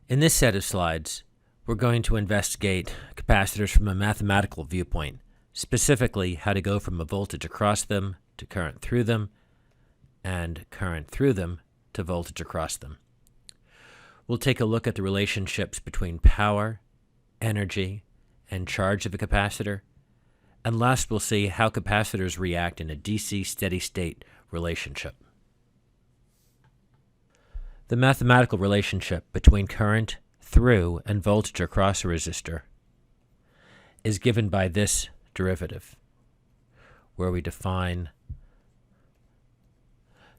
In this set of slides, we're going to investigate capacitors from a mathematical viewpoint, specifically how to go from a voltage across them to current through them, and current through them to voltage across them. We'll take a look at the relationships between power, energy, and charge of a capacitor, and last we'll see how capacitors react in a DC steady-state relationship. The mathematical relationship between current through and voltage across a resistor is given by this derivative, where we define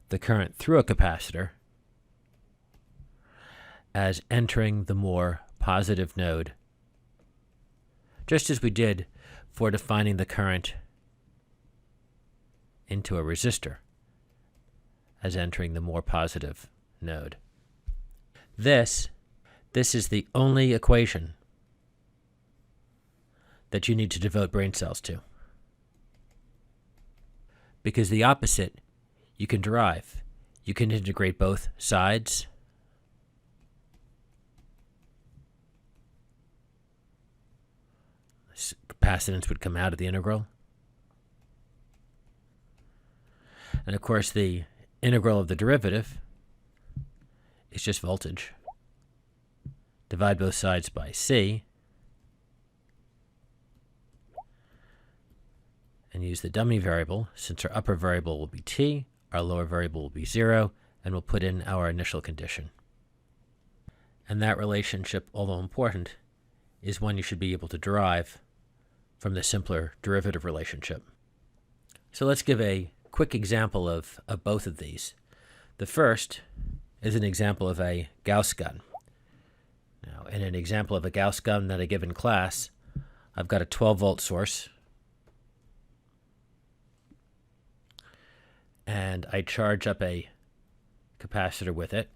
the current through a capacitor as entering the more positive node, just as we did for defining the current into a resistor as entering the more positive node. This is the only equation that you need to devote brain cells to, because the opposite you can derive. You can integrate both sides. Capacitance would come out of the integral. And of course, the integral of the derivative is just voltage. Divide both sides by C and use the dummy variable. Since our upper variable will be t, our lower variable will be 0, and we'll put in our initial condition. And that relationship, although important, is one you should be able to derive from the simpler derivative relationship. So let's give a quick example of both of these. The first is an example of a Gauss gun. Now, in an example of a Gauss gun at a given class, I've got a 12-volt source, and I charge up a capacitor with it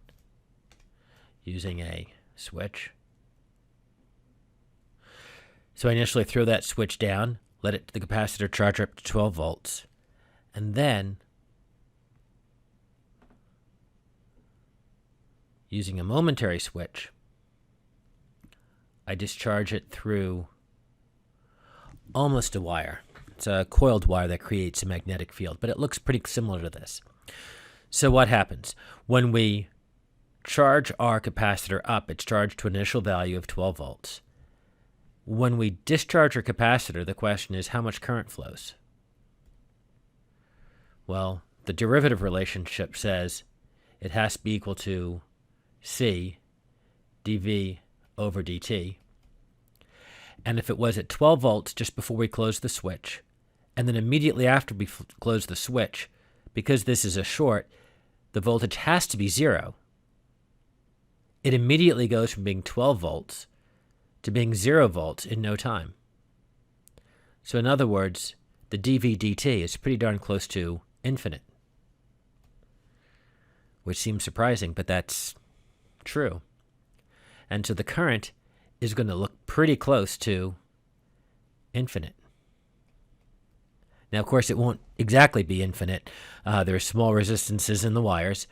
using a switch. So I initially throw that switch down, let the capacitor charge up to 12 volts, and then, using a momentary switch, I discharge it through almost a wire. It's a coiled wire that creates a magnetic field, but it looks pretty similar to this. So what happens? When we charge our capacitor up, it's charged to an initial value of 12 volts. When we discharge our capacitor, the question is how much current flows? Well, the derivative relationship says it has to be equal to C dV over dt. And if it was at 12 volts just before we closed the switch, and then immediately after we close the switch, because this is a short, the voltage has to be 0. It immediately goes from being 12 volts to being 0 volts in no time. So in other words, the dV dt is pretty darn close to infinite, which seems surprising, but that's true. And so the current is going to look pretty close to infinite. Now, of course, it won't exactly be infinite. There are small resistances in the wires,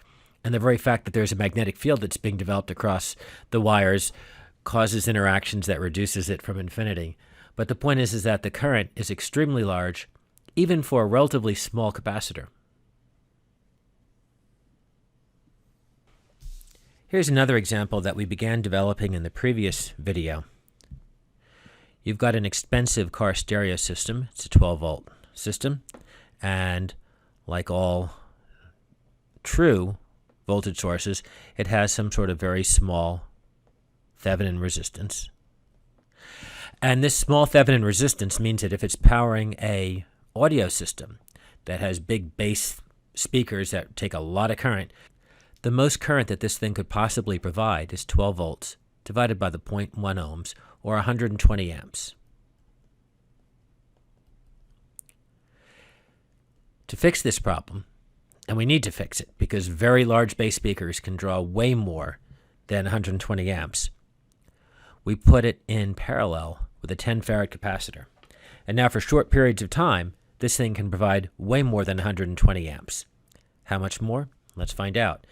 and the very fact that there's a magnetic field that's being developed across the wires causes interactions that reduces it from infinity. But the point is that the current is extremely large, even for a relatively small capacitor. Here's another example that we began developing in the previous video. You've got an expensive car stereo system. It's a 12-volt system, and like all true voltage sources, it has some sort of very small Thevenin resistance. And this small Thevenin resistance means that if it's powering a audio system that has big bass speakers that take a lot of current, the most current that this thing could possibly provide is 12 volts divided by the 0.1 ohms, or 120 amps. To fix this problem, and we need to fix it because very large bass speakers can draw way more than 120 amps, we put it in parallel with a 10 farad capacitor. And now for short periods of time, this thing can provide way more than 120 amps. How much more? Let's find out.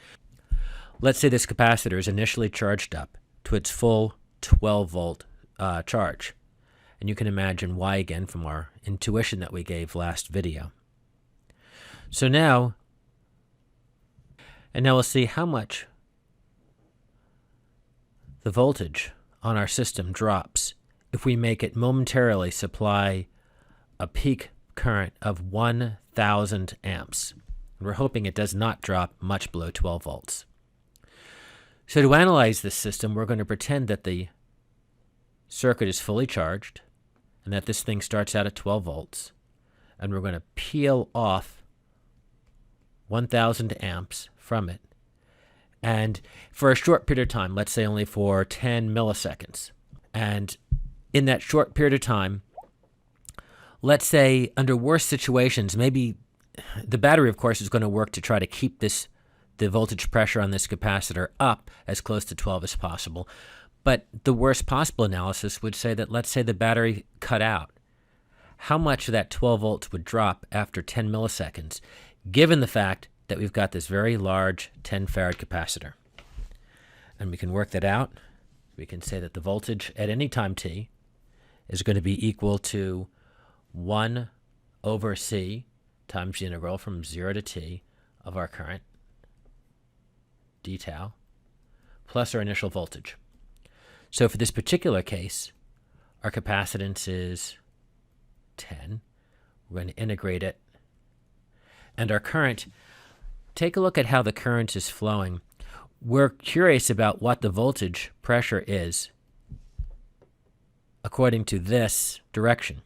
Let's say this capacitor is initially charged up to to its full 12 volt charge. And you can imagine why again from our intuition that we gave last video. So now we'll see how much the voltage on our system drops if we make it momentarily supply a peak current of 1,000 amps. And we're hoping it does not drop much below 12 volts. So to analyze this system, we're going to pretend that the circuit is fully charged and that this thing starts out at 12 volts. And we're going to peel off 1,000 amps from it. And for a short period of time, let's say only for 10 milliseconds. And in that short period of time, let's say under worse situations, maybe the battery, of course, is going to work to try to keep the voltage pressure on this capacitor up as close to 12 as possible. But the worst possible analysis would say that, let's say the battery cut out. How much of that 12 volts would drop after 10 milliseconds, given the fact that we've got this very large 10 farad capacitor? And we can work that out. We can say that the voltage at any time t is going to be equal to 1 over c times the integral from 0 to t of our current, d tau, plus our initial voltage. So for this particular case, our capacitance is 10. We're going to integrate it. And our current, take a look at how the current is flowing. We're curious about what the voltage pressure is according to this direction.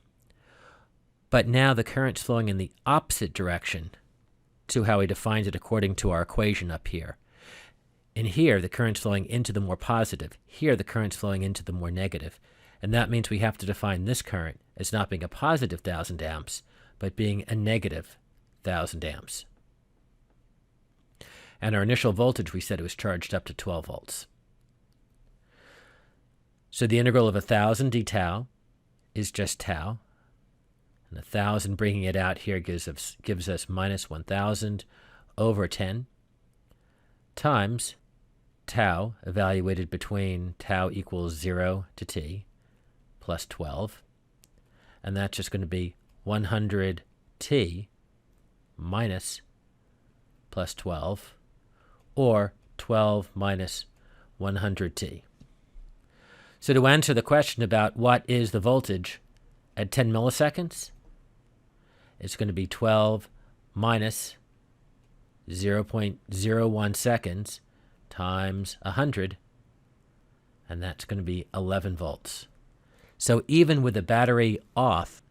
But now the current's flowing in the opposite direction to how he defines it according to our equation up here. In here, the current's flowing into the more positive. Here, the current's flowing into the more negative. And that means we have to define this current as not being a positive 1,000 amps, but being a negative 1,000 amps. And our initial voltage, we said it was charged up to 12 volts. So the integral of 1,000 d tau is just tau. And 1,000, bringing it out here, gives us minus 1,000 over 10 times tau, evaluated between tau equals 0 to t, plus 12. And that's just going to be 100t minus plus 12, or 12 minus 100t. So to answer the question about what is the voltage at 10 milliseconds, it's going to be 12 minus 0.01 seconds times 100, and that's going to be 11 volts. So even with the battery off,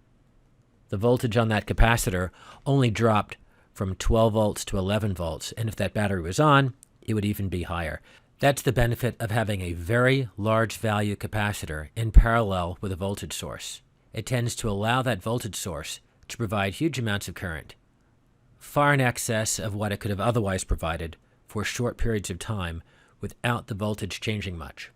the voltage on that capacitor only dropped from 12 volts to 11 volts, and if that battery was on, it would even be higher. That's the benefit of having a very large value capacitor in parallel with a voltage source. It tends to allow that voltage source to provide huge amounts of current, far in excess of what it could have otherwise provided for short periods of time without the voltage changing much.